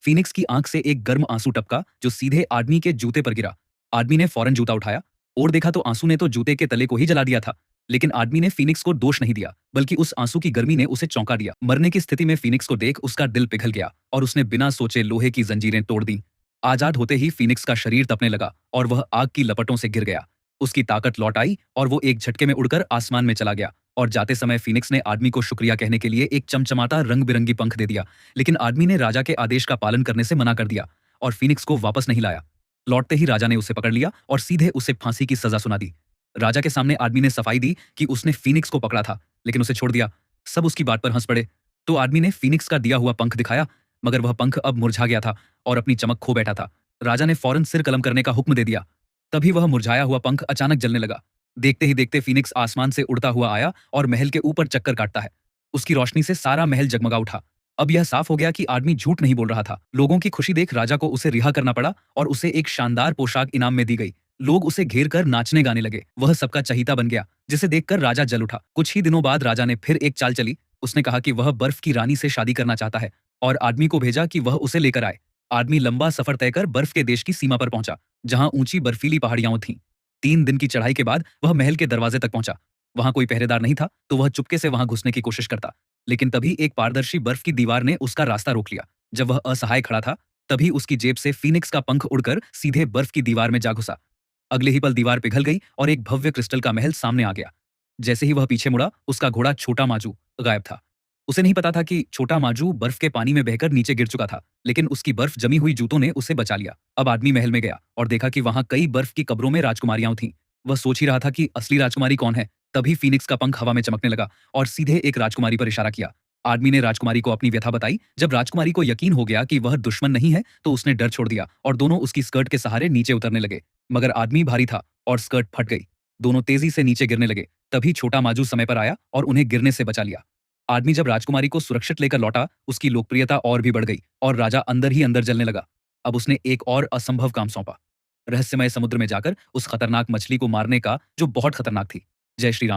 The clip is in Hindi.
फीनिक्स की आंख से एक गर्म आंसू टपका जो सीधे आदमी के जूते पर गिरा। आदमी ने फौरन जूता उठाया और देखा तो आंसू ने तो जूते के तले को ही जला दिया था। लेकिन आदमी ने फीनिक्स को दोष नहीं दिया, बल्कि उस आंसू की गर्मी ने उसे चौंका दिया। मरने की स्थिति में फीनिक्स को देख उसका दिल पिघल गया और उसने बिना सोचे लोहे की जंजीरें तोड़ दी। आजाद होते ही फीनिक्स का शरीर तपने लगा और वह आग की लपटों से गिर गया। उसकी ताकत लौट आई और वो एक झटके में उड़कर आसमान में चला गया। और जाते समय फीनिक्स ने आदमी को शुक्रिया कहने के लिए एक चमचमाता रंग बिरंगी पंख दे दिया। लेकिन आदमी ने राजा के आदेश का पालन करने से मना कर दिया और फीनिक्स को वापस नहीं लाया। लौटते ही राजा ने उसे पकड़ लिया और सीधे उसे फांसी की सजा सुना दी। राजा के सामने आदमी ने सफाई दी कि उसने फीनिक्स को पकड़ा था, लेकिन उसे छोड़ दिया। सब उसकी बात पर हंस पड़े। तो आदमी ने फीनिक्स का दिया हुआ पंख दिखाया, मगर वह पंख अब मुरझा गया था और अपनी चमक खो बैठा था। राजा ने फौरन सिर कलम करने का हुक्म दे दिया। तभी वह मुरझाया हुआ पंख अचानक जलने लगा। देखते ही देखते फीनिक्स आसमान से उड़ता हुआ आया और महल के ऊपर चक्कर काटता है। उसकी रोशनी से सारा महल जगमगा उठा। अब यह साफ हो गया कि आदमी झूठ नहीं बोल रहा था। लोगों की खुशी देख राजा को उसे रिहा करना पड़ा और उसे एक शानदार पोशाक इनाम में दी गई। लोग उसे घेर कर नाचने गाने लगे। वह सबका चहीता बन गया, जिसे देखकर राजा जल उठा। कुछ ही दिनों बाद राजा ने फिर एक चाल चली। उसने कहा कि वह बर्फ की रानी से शादी करना चाहता है और आदमी को भेजा कि वह उसे लेकर आए। आदमी लंबा सफर तय कर बर्फ के देश की सीमा पर पहुंचा, जहां ऊंची बर्फीली पहाड़ियां थीं। 3 दिन की चढ़ाई के बाद वह महल के दरवाजे तक पहुंचा। वहां कोई पहरेदार नहीं था, तो वह चुपके से वहां घुसने की कोशिश करता। लेकिन तभी एक पारदर्शी बर्फ की दीवार ने उसका रास्ता रोक लिया। जब वह असहाय खड़ा था, तभी उसकी जेब से फीनिक्स का पंख उड़कर सीधे बर्फ की दीवार में जा घुसा। अगले ही पल दीवार पिघल गई और एक भव्य क्रिस्टल का महल सामने आ गया। जैसे ही वह पीछे मुड़ा, उसका घोड़ा छोटा माजू गायब था। उसे नहीं पता था कि छोटा माजू बर्फ के पानी में बहकर नीचे गिर चुका था, लेकिन उसकी बर्फ जमी हुई जूतों ने उसे बचा लिया। अब आदमी महल में गया और देखा कि वहां कई बर्फ की कब्रों में राजकुमारियां थीं। वह सोच ही रहा था कि असली राजकुमारी कौन है। तभी फीनिक्स का पंख हवा में चमकने लगा और सीधे एक राजकुमारी पर इशारा किया। आदमी ने राजकुमारी को अपनी व्यथा बताई। जब राजकुमारी को यकीन हो गया कि वह दुश्मन नहीं है, तो उसने डर छोड़ दिया और दोनों उसकी स्कर्ट के सहारे नीचे उतरने लगे। मगर आदमी भारी था और स्कर्ट फट गई। दोनों तेजी से नीचे गिरने लगे। तभी छोटा माजू समय पर आया और उन्हें गिरने से बचा लिया। आदमी जब राजकुमारी को सुरक्षित लेकर लौटा, उसकी लोकप्रियता और भी बढ़ गई और राजा अंदर ही अंदर जलने लगा। अब उसने एक और असंभव काम सौंपा, रहस्यमय समुद्र में जाकर उस खतरनाक मछली को मारने का, जो बहुत खतरनाक थी। जय श्री राम।